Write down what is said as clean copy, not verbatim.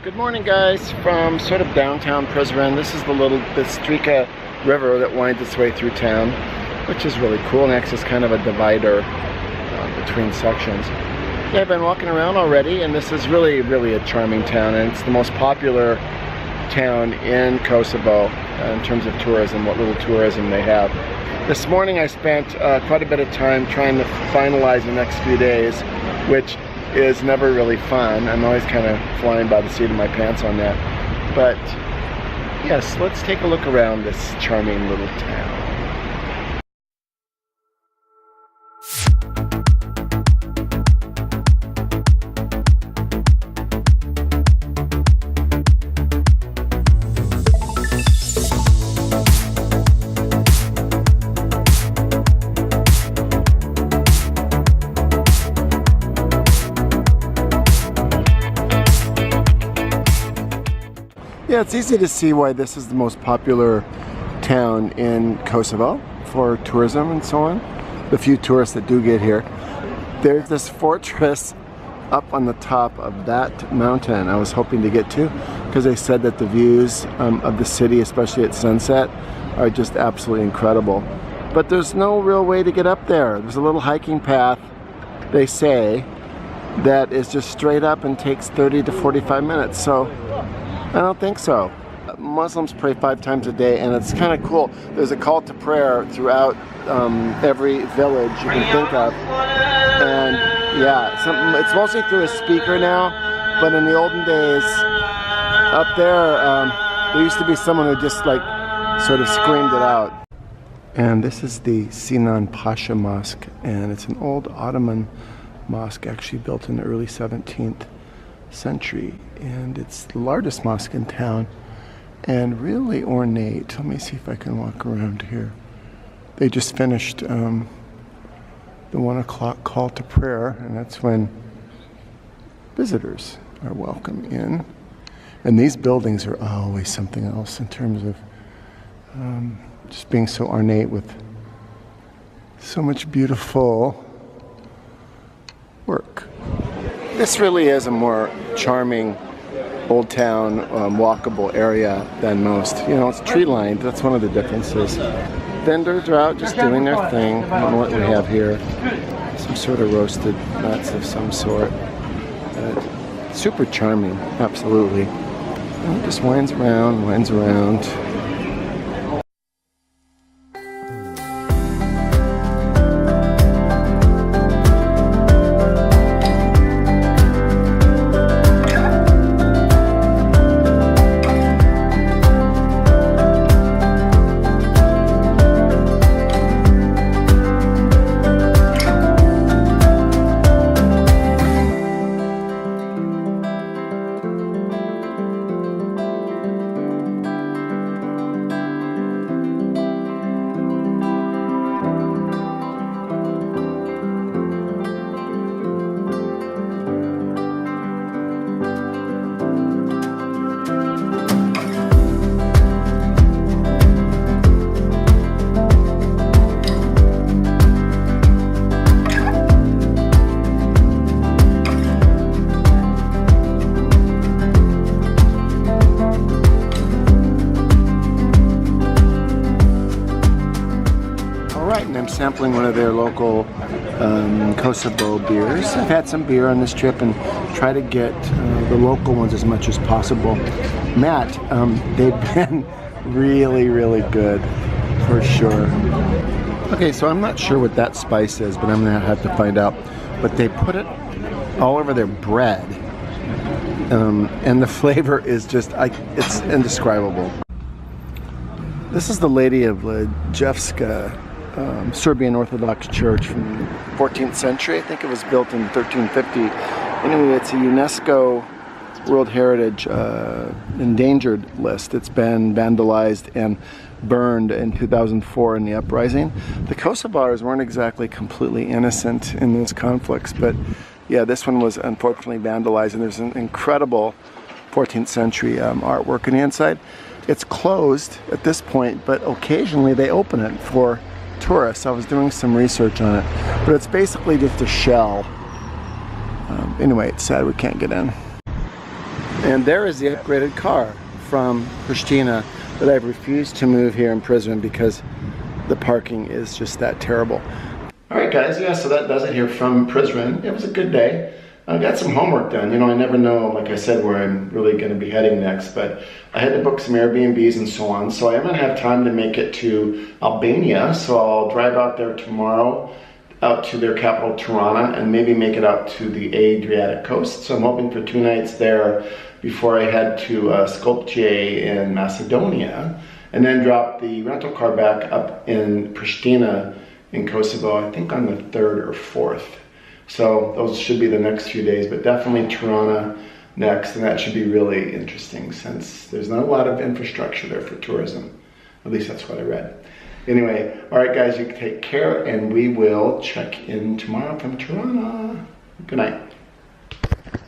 Good morning, guys, from sort of downtown Prizren. This is the Strika River that winds its way through town, which is really cool and acts as kind of a divider between sections. Yeah, I've been walking around already, and this is really a charming town, and it's the most popular town in Kosovo in terms of tourism, what little tourism they have. This morning I spent quite a bit of time trying to finalize the next few days, which is never really fun. I'm always kind of flying by the seat of my pants on that. But yes, let's take a look around this charming little town. Yeah, it's easy to see why this is the most popular town in Kosovo for tourism and so on. The few tourists that do get here. There's this fortress up on the top of that mountain I was hoping to get to, because they said that the views of the city, especially at sunset, are just absolutely incredible. But there's no real way to get up there. There's a little hiking path, they say, that is just straight up and takes 30 to 45 minutes. So I don't think so. Muslims pray 5 times a day, and it's kind of cool. There's a call to prayer throughout every village you can think of. And yeah, it's mostly through a speaker now, but in the olden days, up there used to be someone who just like sort of screamed it out. And this is the Sinan Pasha Mosque, and it's an old Ottoman mosque actually built in the early 17th century, and it's the largest mosque in town and really ornate. Let me see if I can walk around here. They just finished the 1 o'clock call to prayer, and that's when visitors are welcome in. And these buildings are always something else in terms of just being so ornate with so much beautiful work. This really is a more charming old town walkable area than most. You know, it's tree lined. That's one of the differences. Vendors are out just doing their thing. I don't know what we have here. Some sort of roasted nuts of some sort. Super charming, absolutely. And it just winds around, winds around. And I'm sampling one of their local Kosovo beers. I've had some beer on this trip and try to get the local ones as much as possible. Matt, they've been really good for sure. Okay, so I'm not sure what that spice is, but I'm gonna have to find out. But they put it all over their bread, and the flavor is just, it's indescribable. This is the Lady of Lajewska Serbian Orthodox Church from the 14th century. I think it was built in 1350. Anyway, it's a UNESCO World Heritage endangered list. It's been vandalized and burned in 2004 in the uprising. The Kosovars weren't exactly completely innocent in those conflicts, but yeah, this one was unfortunately vandalized, and there's an incredible 14th century artwork on the inside. It's closed at this point, but occasionally they open it for tourists. I was doing some research on it, but it's basically just a shell. Anyway, it's sad we can't get in. And there is the upgraded car from Pristina that I've refused to move here in Prizren because the parking is just that terrible. Alright guys, yeah, so that does it here from Prizren. It was a good day. I got some homework done. You know, I never know, like I said, where I'm really going to be heading next, but I had to book some Airbnbs and so on, so I am going to have time to make it to Albania, so I'll drive out there tomorrow, out to their capital, Tirana, and maybe make it out to the Adriatic coast. So I'm hoping for 2 nights there before I head to Skopje in Macedonia, and then drop the rental car back up in Pristina in Kosovo, I think on the 3rd or 4th. So those should be the next few days, but definitely Tirana next, and that should be really interesting since there's not a lot of infrastructure there for tourism. At least that's what I read. Anyway, all right guys, you take care, and we will check in tomorrow from Tirana. Good night.